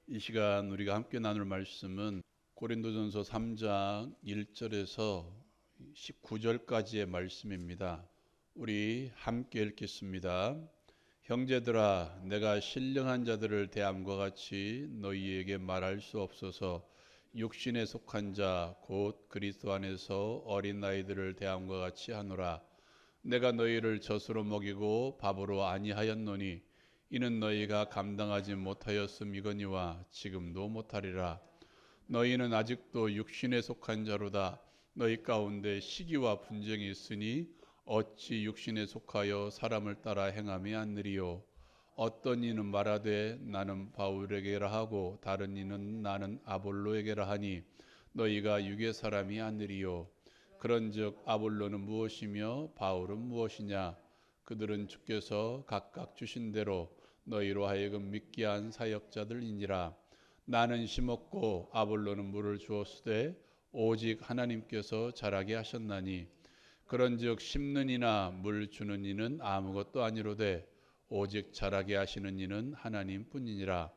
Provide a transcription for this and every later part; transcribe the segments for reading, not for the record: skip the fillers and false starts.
이 시간 우리가 함께 나눌 말씀은 고린도전서 3장 1절에서 19절까지의 말씀입니다. 우리 함께 읽겠습니다. 형제들아, 내가 신령한 자들을 대함과 같이 너희에게 말할 수 없어서 육신에 속한 자 곧 그리스도 안에서 어린 아이들을 대함과 같이 하노라. 내가 너희를 젖으로 먹이고 밥으로 아니하였노니 이는 너희가 감당하지 못하였음이거니와 지금도 못하리라. 너희는 아직도 육신에 속한 자로다. 너희 가운데 시기와 분쟁이 있으니 어찌 육신에 속하여 사람을 따라 행함이 아니리요. 어떤 이는 말하되 나는 바울에게라 하고 다른 이는 나는 아볼로에게라 하니 너희가 육의 사람이 아니리요. 그런즉 아볼로는 무엇이며 바울은 무엇이냐? 그들은 주께서 각각 주신 대로 너희로 하여금 믿게 한 사역자들이니라. 나는 심었고 아볼로는 물을 주었으되 오직 하나님께서 자라게 하셨나니 그런즉 심는 이나 물 주는 이는 아무것도 아니로되 오직 자라게 하시는 이는 하나님뿐이니라.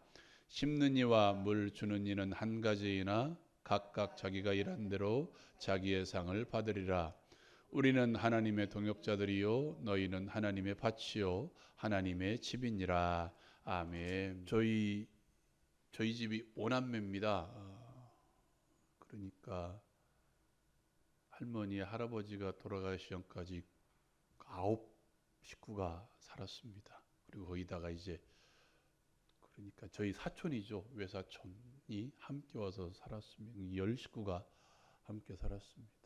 심는 이와 물 주는 이는 한 가지이나 각각 자기가 일한 대로 자기의 상을 받으리라. 우리는 하나님의 동역자들이요 너희는 하나님의 밭이요 하나님의 집이니라. 아멘. 저희 집이 오남매입니다. 그러니까 할머니 할아버지가 돌아가시기 전까지 9식구가 살았습니다. 그리고 거기다가 이제 그러니까 저희 사촌이죠. 외사촌이 함께 와서 살았습니다. 10식구가 함께 살았습니다.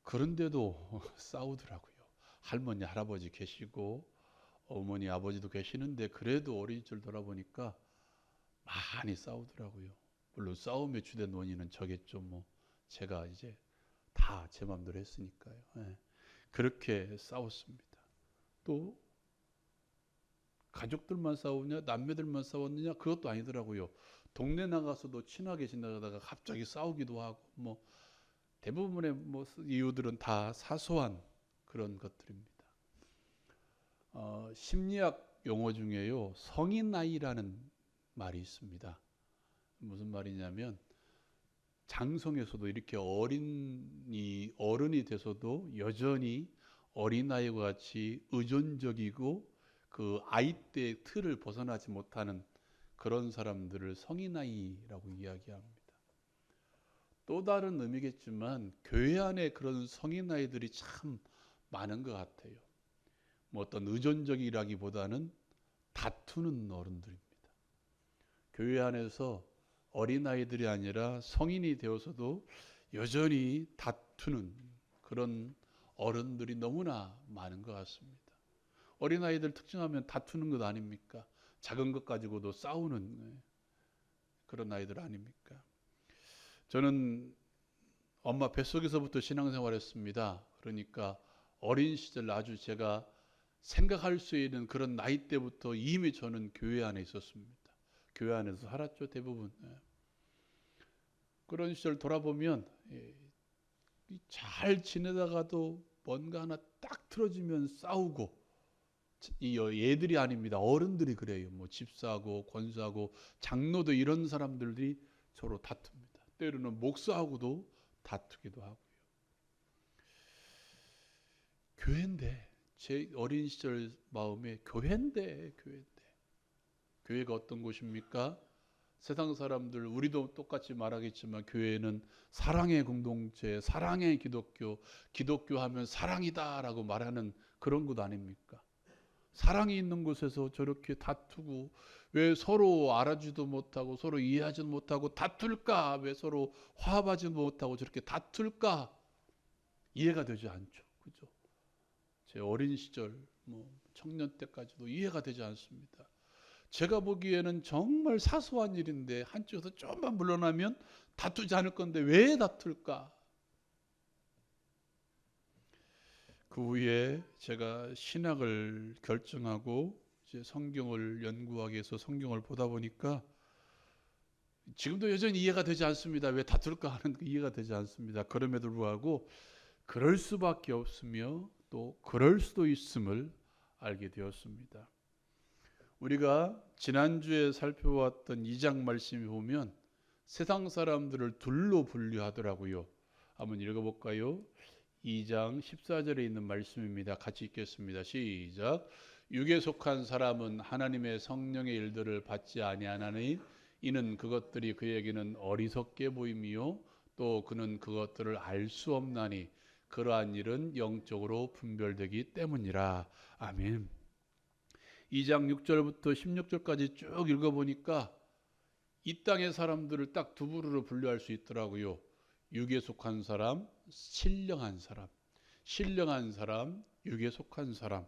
그런데도 싸우더라고요. 할머니 할아버지 계시고 어머니 아버지도 계시는데 그래도 어린 시절 돌아보니까 많이 싸우더라고요. 물론 싸움의 주된 원인은 저겠죠. 뭐 제가 이제 다 제 마음대로 했으니까요. 예. 그렇게 싸웠습니다. 또 가족들만 싸우냐 남매들만 싸웠느냐 그것도 아니더라고요. 동네 나가서도 친하게 지나가다가 갑자기 싸우기도 하고 뭐 대부분의 뭐 이유들은 다 사소한 그런 것들입니다. 심리학 용어 중에요 성인 나이라는 말이 있습니다. 무슨 말이냐면 장성에서도 이렇게 어른이 돼서도 여전히 어린아이와 같이 의존적이고 그 아이 때의 틀을 벗어나지 못하는 그런 사람들을 성인아이라고 이야기합니다. 또 다른 의미겠지만 교회 안에 그런 성인아이들이 참 많은 것 같아요. 뭐 어떤 의존적이라기보다는 다투는 어른들입니다. 교회 안에서 어린아이들이 아니라 성인이 되어서도 여전히 다투는 그런 어른들이 너무나 많은 것 같습니다. 어린아이들 특징하면 다투는 것 아닙니까? 작은 것 가지고도 싸우는 그런 아이들 아닙니까? 저는 엄마 뱃속에서부터 신앙생활했습니다. 그러니까 어린 시절 아주 제가 생각할 수 있는 그런 나이 때부터 이미 저는 교회 안에 있었습니다. 교회 안에서 살았죠, 대부분. 그런 시절 돌아보면 잘 지내다가도 뭔가 하나 딱 틀어지면 싸우고 이 얘들이 아닙니다. 어른들이 그래요. 뭐 집사하고 권사하고 장로도 이런 사람들이 서로 다툽니다. 때로는 목사하고도 다투기도 하고요. 교회인데 제 어린 시절 마음에 교회인데 교회가 어떤 곳입니까? 세상 사람들 우리도 똑같이 말하겠지만 교회는 사랑의 공동체, 사랑의 기독교 하면 사랑이다라고 말하는 그런 곳 아닙니까? 사랑이 있는 곳에서 저렇게 다투고 왜 서로 알아주지도 못하고 서로 이해하지도 못하고 다툴까? 왜 서로 화합하지 못하고 저렇게 다툴까? 이해가 되지 않죠. 그죠? 제 어린 시절 뭐 청년 때까지도 이해가 되지 않습니다. 제가 보기에는 정말 사소한 일인데 한쪽에서 조금만 물러나면 다투지 않을 건데 왜 다툴까? 그 후에 제가 신학을 결정하고 이제 성경을 연구하기 위해서 성경을 보다 보니까 지금도 여전히 이해가 되지 않습니다. 왜 다툴까 하는 이해가 되지 않습니다. 그럼에도 불구하고 그럴 수밖에 없으며 또 그럴 수도 있음을 알게 되었습니다. 우리가 지난주에 살펴봤던 2장 말씀에 보면 세상 사람들을 둘로 분류하더라고요. 한번 읽어볼까요? 2장 14절에 있는 말씀입니다. 같이 읽겠습니다. 시작. 육에 속한 사람은 하나님의 성령의 일들을 받지 아니하나니 이는 그것들이 그에게는 어리석게 보임이요 또 그는 그것들을 알 수 없나니 그러한 일은 영적으로 분별되기 때문이라. 아멘. 2장 6절부터 16절까지 쭉 읽어보니까 이 땅의 사람들을 딱 두 부류로 분류할 수 있더라고요. 육에 속한 사람, 신령한 사람. 신령한 사람, 육에 속한 사람.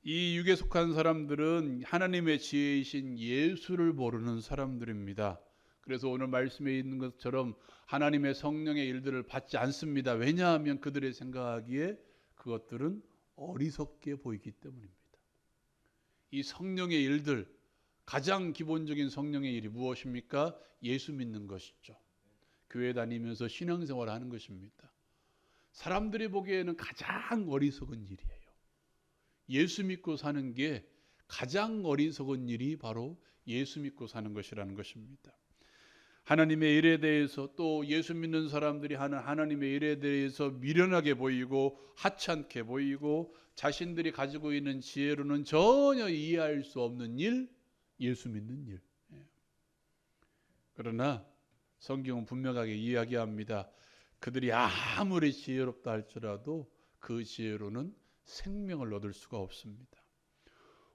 이 육에 속한 사람들은 하나님의 지혜이신 예수를 모르는 사람들입니다. 그래서 오늘 말씀에 있는 것처럼 하나님의 성령의 일들을 받지 않습니다. 왜냐하면 그들의 생각하기에 그것들은 어리석게 보이기 때문입니다. 이 성령의 일들, 가장 기본적인 성령의 일이 무엇입니까? 예수 믿는 것이죠. 교회 다니면서 신앙생활을 하는 것입니다. 사람들이 보기에는 가장 어리석은 일이에요. 예수 믿고 사는 게 가장 어리석은 일이 바로 예수 믿고 사는 것이라는 것입니다. 하나님의 일에 대해서 또 예수 믿는 사람들이 하는 하나님의 일에 대해서 미련하게 보이고 하찮게 보이고 자신들이 가지고 있는 지혜로는 전혀 이해할 수 없는 일, 예수 믿는 일. 그러나 성경은 분명하게 이야기합니다. 그들이 아무리 지혜롭다 할지라도 그 지혜로는 생명을 얻을 수가 없습니다.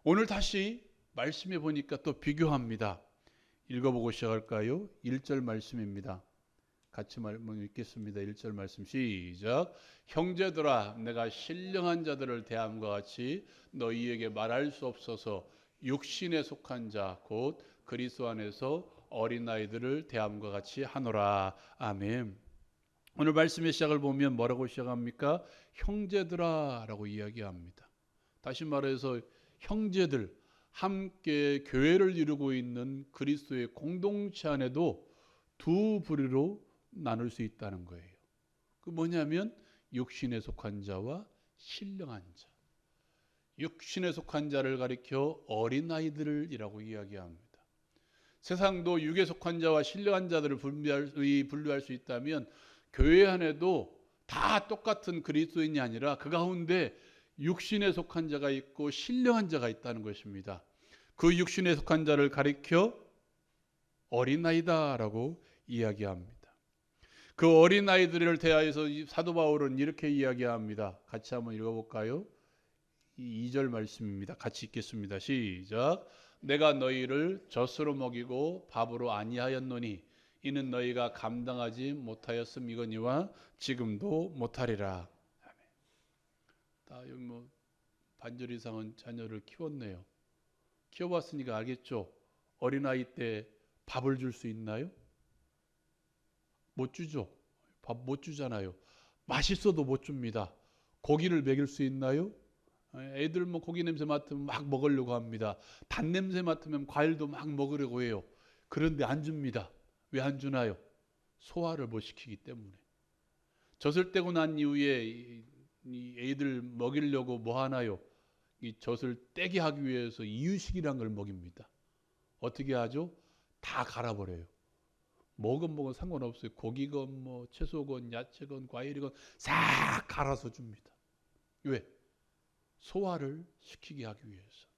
오늘 다시 말씀해 보니까 또 비교합니다. 읽어보고 시작할까요? 1절 말씀입니다. 같이 읽겠습니다. 1절 말씀 시작. 형제들아 내가 신령한 자들을 대함과 같이 너희에게 말할 수 없어서 육신에 속한 자 곧 그리스도 안에서 어린아이들을 대함과 같이 하노라. 아멘. 오늘 말씀의 시작을 보면 뭐라고 시작합니까? 형제들아 라고 이야기합니다. 다시 말해서 형제들, 함께 교회를 이루고 있는 그리스도의 공동체 안에도 두 부류로 나눌 수 있다는 거예요. 그 뭐냐면 육신에 속한 자와 신령한 자. 육신에 속한 자를 가리켜 어린아이들이라고 이야기합니다. 세상도 육에 속한 자와 신령한 자들을 분류할 수 있다면 교회 안에도 다 똑같은 그리스도인이 아니라 그 가운데 육신에 속한 자가 있고 신령한 자가 있다는 것입니다. 그 육신에 속한 자를 가리켜 어린아이다라고 이야기합니다. 그 어린아이들을 대하여서 사도 바울은 이렇게 이야기합니다. 같이 한번 읽어볼까요? 2절 말씀입니다. 같이 읽겠습니다. 시작. 내가 너희를 젖으로 먹이고 밥으로 아니하였노니 이는 너희가 감당하지 못하였음이거니와 지금도 못하리라. 다 여기 반절 이상은 자녀를 키웠네요. 키워봤으니까 알겠죠? 어린아이 때 밥을 줄 수 있나요? 못 주죠. 밥 못 주잖아요. 맛있어도 못 줍니다. 고기를 먹일 수 있나요? 애들 고기 냄새 맡으면 막 먹으려고 합니다. 단 냄새 맡으면 과일도 막 먹으려고 해요. 그런데 안 줍니다. 왜 안 주나요? 소화를 못 시키기 때문에. 젖을 떼고 난 이후에 이 애들 먹이려고 뭐 하나요? 이 젖을 떼게 하기 위해서 이유식이란 걸 먹입니다. 어떻게 하죠? 다 갈아버려요. 먹은 상관없어요. 고기건 채소건 야채건 과일이건 싹 갈아서 줍니다. 왜? 소화를 시키게 하기 위해서.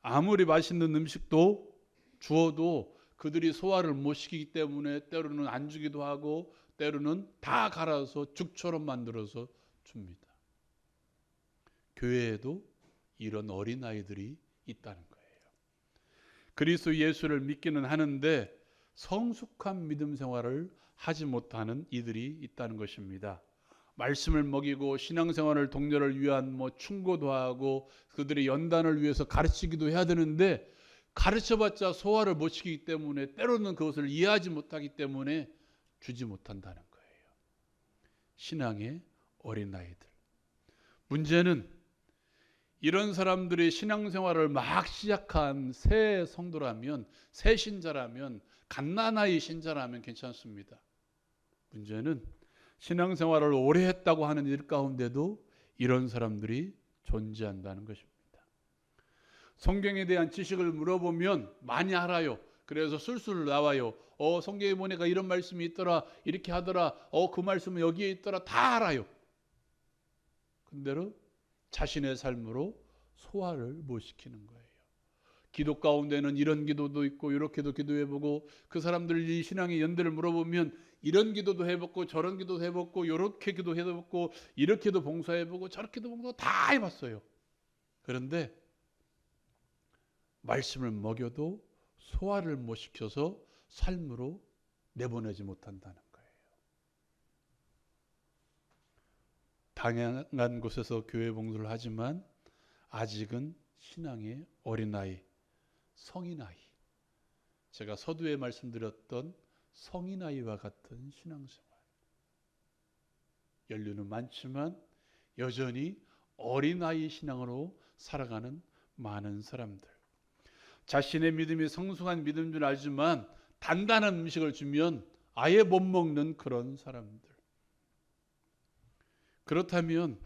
아무리 맛있는 음식도 주어도 그들이 소화를 못 시키기 때문에 때로는 안 주기도 하고 때로는 다 갈아서 죽처럼 만들어서 줍니다. 교회에도 이런 어린아이들이 있다는 거예요. 그리스도 예수를 믿기는 하는데 성숙한 믿음 생활을 하지 못하는 이들이 있다는 것입니다. 말씀을 먹이고 신앙생활을 동료를 위한 충고도 하고 그들의 연단을 위해서 가르치기도 해야 되는데 가르쳐봤자 소화를 못 시키기 때문에 때로는 그것을 이해하지 못하기 때문에 주지 못한다는 거예요. 신앙의 어린아이들. 문제는 이런 사람들이 신앙생활을 막 시작한 새 성도라면, 새 신자라면, 갓난아이 신자라면 괜찮습니다. 문제는 신앙생활을 오래 했다고 하는 일 가운데도 이런 사람들이 존재한다는 것입니다. 성경에 대한 지식을 물어보면 많이 알아요. 그래서 술술 나와요. 성경에 보니까 이런 말씀이 있더라. 이렇게 하더라. 그 말씀은 여기에 있더라. 다 알아요. 근데로 자신의 삶으로 소화를 못 시키는 거예요. 기도 가운데는 이런 기도도 있고 이렇게도 기도해보고, 그 사람들이 신앙의 연대를 물어보면 이런 기도도 해보고 저런 기도도 해보고 이렇게 기도해보고 이렇게도 봉사해보고 저렇게도 봉사 다 해봤어요. 그런데 말씀을 먹여도 소화를 못 시켜서 삶으로 내보내지 못한다는 거예요. 다양한 곳에서 교회 봉사를 하지만 아직은 신앙의 어린아이, 성인아이, 제가 서두에 말씀드렸던 성인아이와 같은 신앙생활. 연륜은 많지만 여전히 어린아이 신앙으로 살아가는 많은 사람들. 자신의 믿음이 성숙한 믿음인 줄 알지만 단단한 음식을 주면 아예 못 먹는 그런 사람들. 그렇다면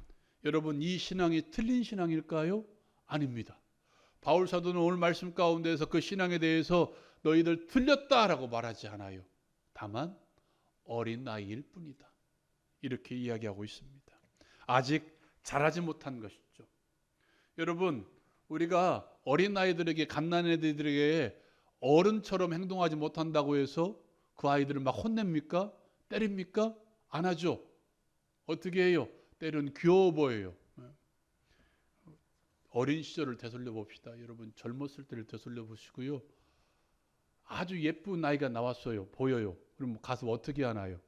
여러분, 이 신앙이 틀린 신앙일까요? 아닙니다. 바울 사도는 오늘 말씀 가운데서 그 신앙에 대해서 너희들 틀렸다라고 말하지 않아요. 다만 어린 아이일 뿐이다, 이렇게 이야기하고 있습니다. 아직 자라지 못한 것이죠. 여러분, 우리가 어린 아이들에게, 갓난아이들에게 어른처럼 행동하지 못한다고 해서 그 아이들을 막 혼냅니까? 때립니까? 안 하죠. 어떻게 해요? 때론 귀여워 보여요. 어린 시절을 되돌려 봅시다. 여러분, 젊었을 때를 되돌려 보시고요. 아주 예쁜 아이가 나왔어요. 보여요. 그럼 가서 어떻게 하나요?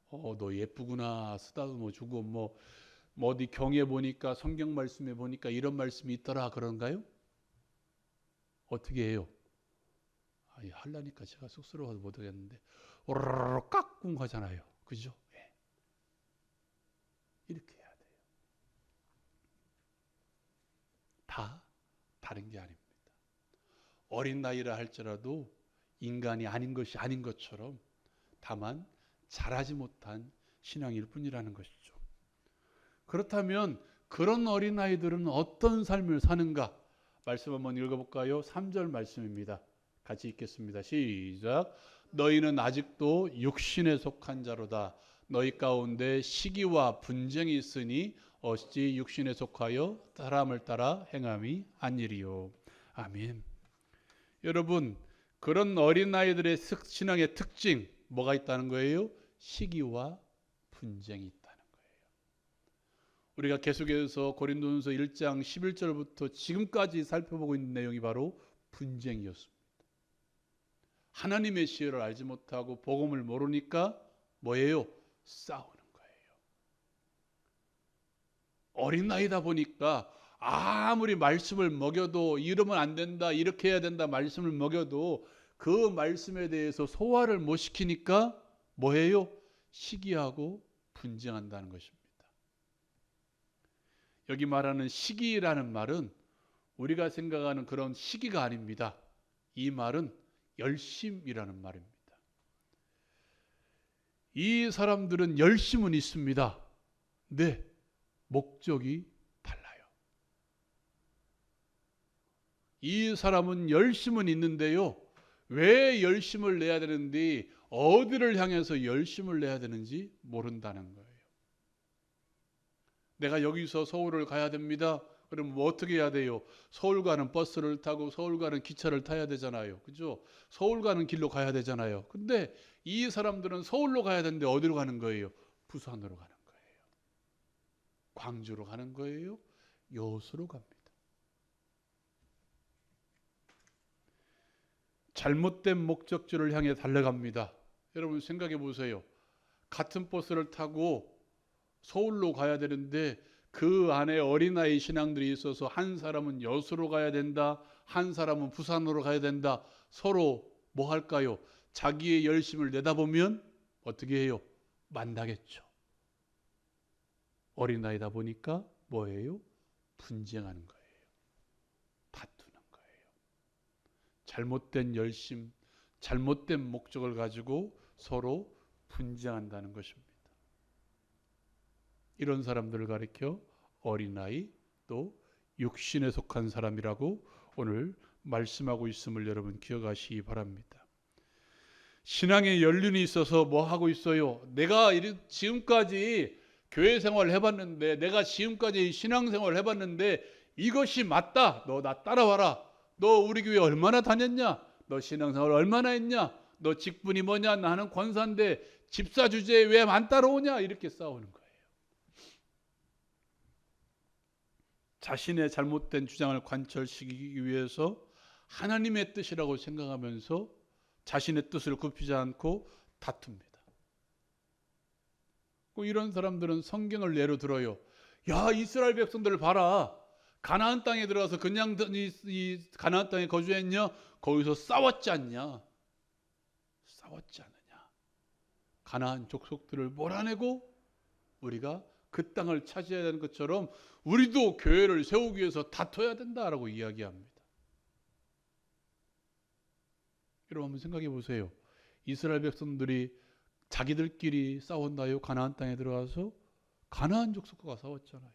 너 예쁘구나. 쓰다듬어 주고 어디 경에 보니까, 성경 말씀에 보니까 이런 말씀이 있더라 그런가요? 어떻게 해요? 하려니까 제가 쑥스러워서 못하겠는데 오르르 깍꿍 하잖아요. 그죠? 네. 이렇게 해야 돼요. 다 다른 게 아닙니다. 어린 나이라 할지라도 인간이 아닌 것이 아닌 것처럼 다만 자라지 못한 신앙일 뿐이라는 것이죠. 그렇다면 그런 어린아이들은 어떤 삶을 사는가? 말씀 한번 읽어볼까요? 3절 말씀입니다. 같이 읽겠습니다. 시작. 너희는 아직도 육신에 속한 자로다. 너희 가운데 시기와 분쟁이 있으니 어찌 육신에 속하여 사람을 따라 행함이 아니리요. 아멘. 여러분, 그런 어린아이들의 신앙의 특징 뭐가 있다는 거예요? 시기와 분쟁이 있다는 거예요. 우리가 계속해서 고린도전서 1장 11절부터 지금까지 살펴보고 있는 내용이 바로 분쟁이었습니다. 하나님의 시혜를 알지 못하고 복음을 모르니까 뭐예요? 싸우는 거예요. 어린아이다 보니까 아무리 말씀을 먹여도 이러면 안 된다, 이렇게 해야 된다 말씀을 먹여도 그 말씀에 대해서 소화를 못 시키니까 뭐예요? 시기하고 분쟁한다는 것입니다. 여기 말하는 시기라는 말은 우리가 생각하는 그런 시기가 아닙니다. 이 말은 열심이라는 말입니다. 이 사람들은 열심은 있습니다. 네, 목적이 달라요. 이 사람은 열심은 있는데요, 왜 열심을 내야 되는지, 어디를 향해서 열심을 내야 되는지 모른다는 거예요. 내가 여기서 서울을 가야 됩니다. 그럼 뭐 어떻게 해야 돼요? 서울 가는 버스를 타고 서울 가는 기차를 타야 되잖아요. 그죠? 서울 가는 길로 가야 되잖아요. 근데 이 사람들은 서울로 가야 되는데 어디로 가는 거예요? 부산으로 가는 거예요. 광주로 가는 거예요. 여수로 갑니다. 잘못된 목적지를 향해 달려갑니다. 여러분 생각해 보세요. 같은 버스를 타고 서울로 가야 되는데 그 안에 어린아이 신앙들이 있어서 한 사람은 여수로 가야 된다, 한 사람은 부산으로 가야 된다. 서로 뭐 할까요? 자기의 열심을 내다보면 어떻게 해요? 만나겠죠. 어린아이다 보니까 뭐예요? 분쟁하는 거예요. 다투는 거예요. 잘못된 열심, 잘못된 목적을 가지고 서로 분쟁한다는 것입니다. 이런 사람들을 가리켜 어린아이, 또 육신에 속한 사람이라고 오늘 말씀하고 있음을 여러분 기억하시기 바랍니다. 신앙의 연륜이 있어서 뭐 하고 있어요? 내가 지금까지 교회 생활을 해봤는데, 내가 지금까지 신앙 생활을 해봤는데 이것이 맞다. 너 나 따라와라. 너 우리 교회 얼마나 다녔냐? 너 신앙 생활 얼마나 했냐? 너 직분이 뭐냐? 나는 권사인데 집사 주제에 왜 안 따라오냐? 이렇게 싸우는 거예요. 자신의 잘못된 주장을 관철시키기 위해서 하나님의 뜻이라고 생각하면서 자신의 뜻을 굽히지 않고 다툽니다. 이런 사람들은 성경을 예로 들어요. 야, 이스라엘 백성들 봐라. 가나안 땅에 들어가서 그냥 이 가나안 땅에 거주했냐? 거기서 싸웠지 않냐? 싸웠지 않느냐? 가나안 족속들을 몰아내고 우리가 그 땅을 차지해야 되는 것처럼 우리도 교회를 세우기 위해서 다퉈야 된다라고 이야기합니다. 여러분 한번 생각해 보세요. 이스라엘 백성들이 자기들끼리 싸웠나요? 가나안 땅에 들어가서 가나안 족속과 싸웠잖아요.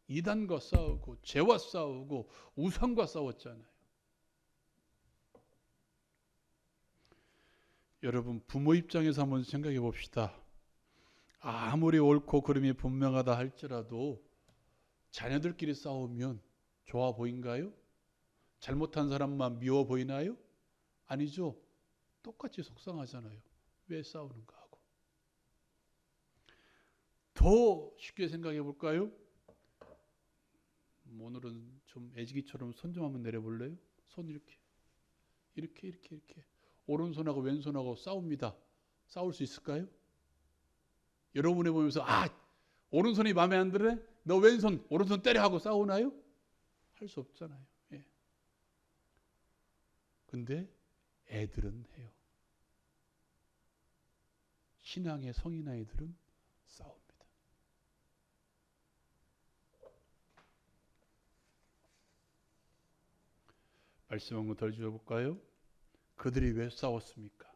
이단과 싸우고 죄와 싸우고 우상과 싸웠잖아요. 여러분 부모 입장에서 한번 생각해 봅시다. 아무리 옳고 그름이 분명하다 할지라도 자녀들끼리 싸우면 좋아 보인가요? 잘못한 사람만 미워 보이나요? 아니죠. 똑같이 속상하잖아요. 왜 싸우는가 하고. 더 쉽게 생각해 볼까요? 오늘은 좀 애지기처럼 손 좀 한번 내려볼래요? 손 이렇게 오른손하고 왼손하고 싸웁니다. 싸울 수 있을까요? 여러분이 보면서 오른손이 마음에 안 들어? 너 왼손 오른손 때려 하고 싸우나요? 할 수 없잖아요. 예. 근데 애들은 해요. 신앙의 성인 아이들은 싸웁니다. 말씀 한번 더 주어볼까요? 그들이 왜 싸웠습니까?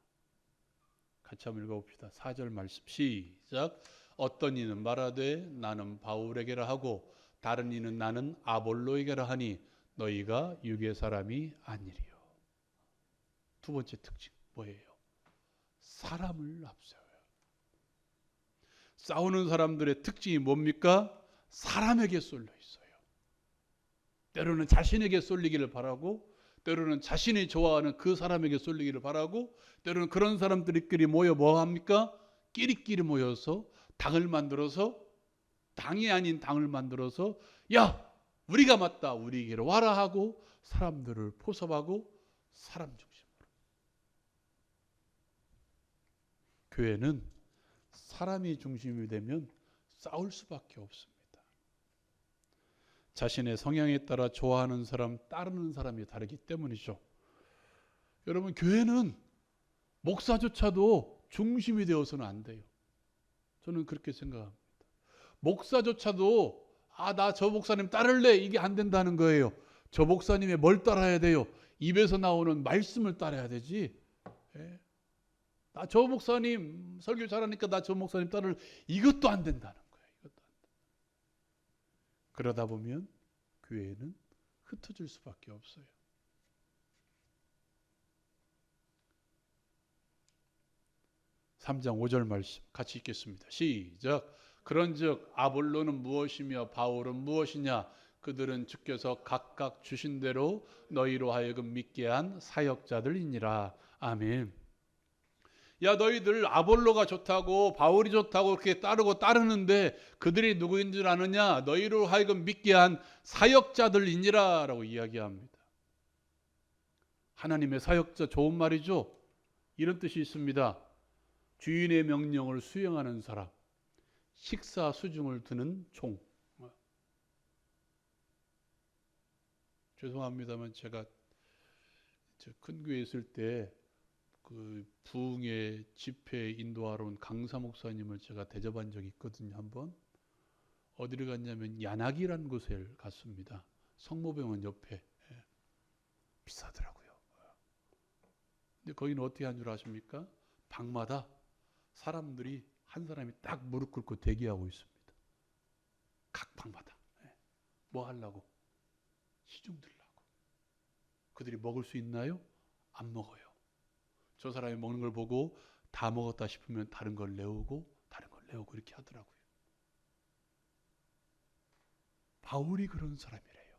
같이 한번 읽어봅시다. 4절 말씀 시작. 어떤 이는 말하되 나는 바울에게라 하고 다른 이는 나는 아볼로에게라 하니 너희가 육의 사람이 아니리요. 두 번째 특징 뭐예요? 사람을 앞세워요. 싸우는 사람들의 특징이 뭡니까? 사람에게 쏠려 있어요. 때로는 자신에게 쏠리기를 바라고, 때로는 자신이 좋아하는 그 사람에게 쏠리기를 바라고, 때로는 그런 사람들끼리 모여 뭐 합니까? 끼리끼리 모여서 당을 만들어서, 당이 아닌 당을 만들어서 야, 우리가 맞다, 우리에게로 와라 하고 사람들을 포섭하고 사람 중심으로. 교회는 사람이 중심이 되면 싸울 수밖에 없습니다. 자신의 성향에 따라 좋아하는 사람, 따르는 사람이 다르기 때문이죠. 여러분, 교회는 목사조차도 중심이 되어서는 안 돼요. 저는 그렇게 생각합니다. 목사조차도 나 저 목사님 따를래, 이게 안 된다는 거예요. 저 목사님의 뭘 따라야 돼요? 입에서 나오는 말씀을 따라야 되지. 예. 나 저 목사님 설교 잘하니까 나 저 목사님 따를, 이것도 안 된다는 거예요. 이것도 안 된다. 그러다 보면 교회는 흩어질 수밖에 없어요. 3장 5절 말씀 같이 읽겠습니다. 시작. 그런즉 아볼로는 무엇이며 바울은 무엇이냐? 그들은 주께서 각각 주신 대로 너희로 하여금 믿게 한 사역자들이니라. 아멘. 야, 너희들 아볼로가 좋다고 바울이 좋다고 그렇게 따르는데 그들이 누구인 줄 아느냐? 너희로 하여금 믿게 한 사역자들이니라 라고 이야기합니다. 하나님의 사역자, 좋은 말이죠. 이런 뜻이 있습니다. 주인의 명령을 수행하는 사람, 식사 수중을 드는 종. 죄송합니다만 제가 큰 교회에 있을 때 그 부흥의 집회 인도하러 온 강사 목사님을 제가 대접한 적이 있거든요. 한번 어디를 갔냐면 야나기라는 곳에 갔습니다. 성모병원 옆에. 비싸더라고요. 근데 거기는 어떻게 한 줄 아십니까? 방마다 사람들이 한 사람이 딱 무릎 꿇고 대기하고 있습니다. 각 방마다. 뭐 하려고? 시중 들라고. 그들이 먹을 수 있나요? 안 먹어요. 저 사람이 먹는 걸 보고 다 먹었다 싶으면 다른 걸 내오고 이렇게 하더라고요. 바울이 그런 사람이래요.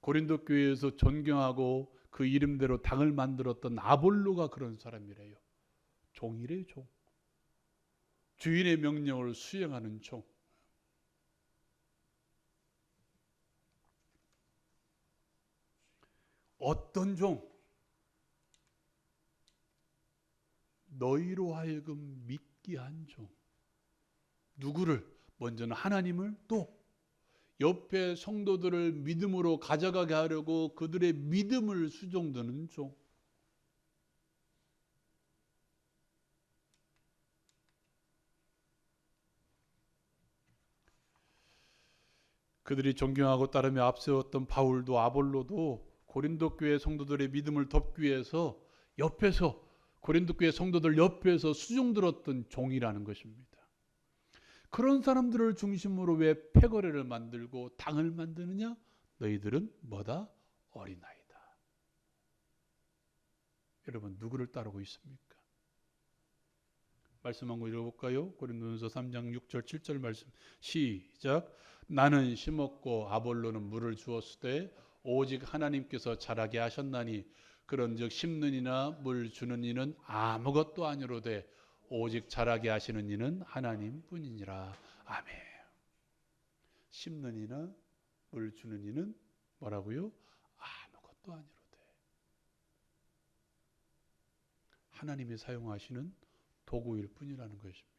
고린도 교회에서 존경하고 그 이름대로 당을 만들었던 아볼로가 그런 사람이래요. 종이래요, 종. 주인의 명령을 수행하는 종. 어떤 종? 너희로 하여금 믿게 한 종. 누구를? 먼저는 하나님을, 또 옆에 성도들을 믿음으로 가져가게 하려고 그들의 믿음을 수종드는 종. 그들이 존경하고 따르며 앞세웠던 바울도 아볼로도 고린도 교회 성도들의 믿음을 돕기 위해서 옆에서, 고린도 교회 성도들 옆에서 수종들었던 종이라는 것입니다. 그런 사람들을 중심으로 왜 패거리를 만들고 당을 만드느냐? 너희들은 뭐다? 어린아이다. 여러분, 누구를 따르고 있습니까? 말씀 한번 읽어볼까요? 고린도전서 3장 6절 7절 말씀 시작. 나는 심었고 아볼로는 물을 주었으되 오직 하나님께서 자라게 하셨나니 그런즉 심는 이나 물 주는 이는 아무것도 아니로되 오직 자라게 하시는 이는 하나님뿐이니라. 아멘. 심는 이나 물 주는 이는 뭐라고요? 아무것도 아니로되 하나님이 사용하시는 도구일 뿐이라는 것입니다.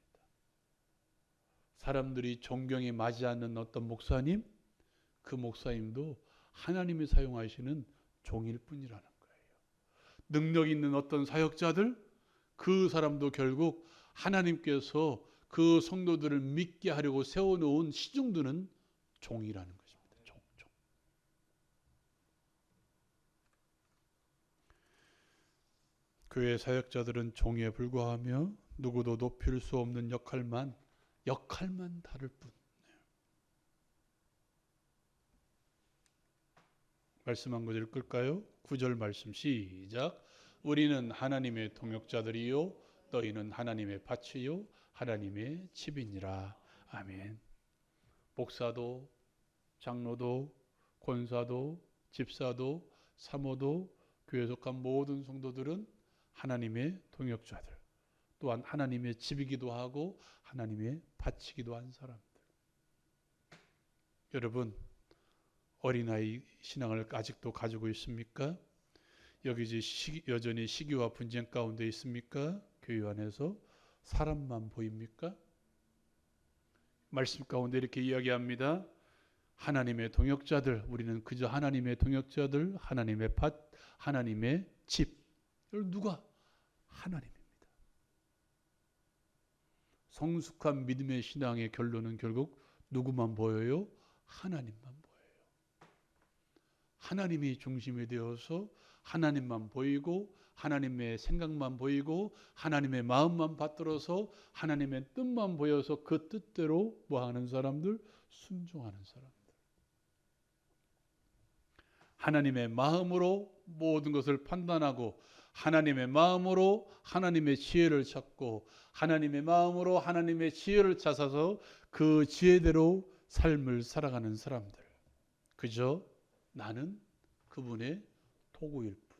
사람들이 존경에 맞지 않는 어떤 목사님, 그 목사님도 하나님이 사용하시는 종일 뿐이라는 거예요. 능력 있는 어떤 사역자들, 그 사람도 결국 하나님께서 그 성도들을 믿게 하려고 세워놓은 시중드는 종이라는 것입니다. 종. 교회 사역자들은 종에 불과하며 누구도 높일 수 없는 역할만 다를 뿐. 말씀 한 구절 읽을까요? 9절 말씀 시작. 우리는 하나님의 동역자들이요 너희는 하나님의 밭이요 하나님의 집이니라. 아멘. 목사도 장로도 권사도 집사도 사모도 교회에 속한 모든 성도들은 하나님의 동역자들, 또한 하나님의 집이기도 하고 하나님의 밭이기도 한 사람들. 여러분, 어린아이 신앙을 아직도 가지고 있습니까? 여전히 시기와 분쟁 가운데 있습니까? 교회 안에서 사람만 보입니까? 말씀 가운데 이렇게 이야기합니다. 하나님의 동역자들, 우리는 그저 하나님의 동역자들, 하나님의 밭, 하나님의 집. 누가? 하나님입니다. 성숙한 믿음의 신앙의 결론은 결국 누구만 보여요? 하나님만 보여요. 하나님이 중심이 되어서 하나님만 보이고 하나님의 생각만 보이고 하나님의 마음만 받들어서 하나님의 뜻만 보여서 그 뜻대로 뭐하는 사람들? 순종하는 사람들. 하나님의 마음으로 모든 것을 판단하고 하나님의 마음으로 하나님의 지혜를 찾고 하나님의 마음으로 하나님의 지혜를 찾아서 그 지혜대로 삶을 살아가는 사람들. 그저 나는 그분의 도구일 뿐.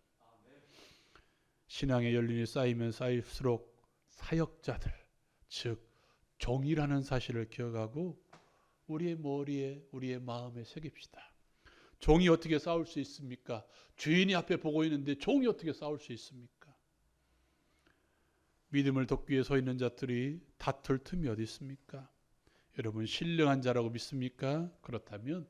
신앙의 연륜이 쌓이면 쌓일수록 사역자들, 즉 종이라는 사실을 기억하고 우리의 머리에, 우리의 마음에 새깁시다. 종이 어떻게 싸울 수 있습니까? 주인이 앞에 보고 있는데 종이 어떻게 싸울 수 있습니까? 믿음을 돕기 위해 서 있는 자들이 다툴 틈이 어디 있습니까? 여러분, 신령한 자라고 믿습니까? 그렇다면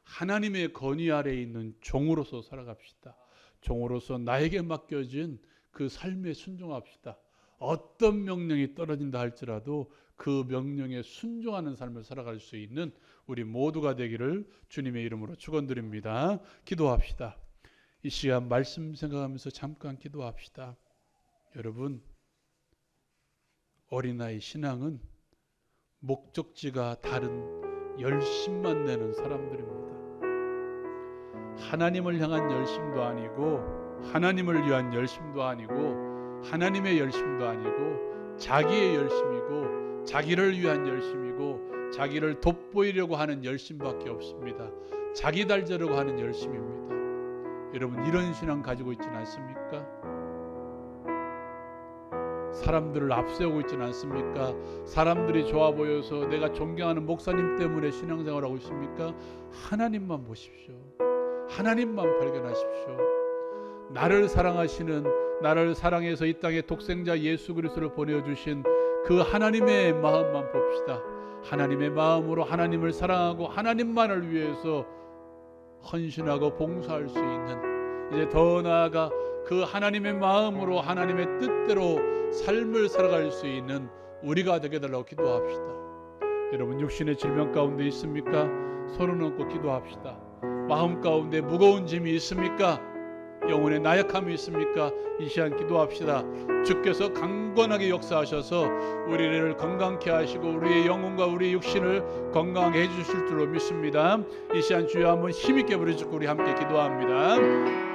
하나님의 건의 아래에 있는 종으로서 살아갑시다. 종으로서 나에게 맡겨진 그 삶에 순종합시다. 어떤 명령이 떨어진다 할지라도 그 명령에 순종하는 삶을 살아갈 수 있는 우리 모두가 되기를 주님의 이름으로 축원드립니다. 기도합시다. 이 시간 말씀 생각하면서 잠깐 기도합시다. 여러분, 어린아이 신앙은 목적지가 다른 열심만 내는 사람들입니다. 하나님을 향한 열심도 아니고 하나님을 위한 열심도 아니고 하나님의 열심도 아니고 자기의 열심이고 자기를 위한 열심이고 자기를 돋보이려고 하는 열심밖에 없습니다. 자기 달자려고 하는 열심입니다. 여러분, 이런 신앙 가지고 있지는 않습니까? 사람들을 앞세우고 있지는 않습니까? 사람들이 좋아 보여서 내가 존경하는 목사님 때문에 신앙생활하고 있습니까? 하나님만 보십시오. 하나님만 발견하십시오. 나를 사랑하시는, 나를 사랑해서 이 땅에 독생자 예수 그리스도를 보내주신 그 하나님의 마음만 봅시다. 하나님의 마음으로 하나님을 사랑하고 하나님만을 위해서 헌신하고 봉사할 수 있는, 이제 더 나아가 그 하나님의 마음으로 하나님의 뜻대로 삶을 살아갈 수 있는 우리가 되게 달라고 기도합시다. 여러분, 육신의 질병 가운데 있습니까? 손을 얹고 기도합시다. 마음 가운데 무거운 짐이 있습니까? 영혼의 나약함이 있습니까? 이 시간 기도합시다. 주께서 강건하게 역사하셔서 우리를 건강케 하시고 우리의 영혼과 우리의 육신을 건강하게 해주실 줄로 믿습니다. 이 시간 주여 한번 힘있게 부르짖고 우리 함께 기도합니다.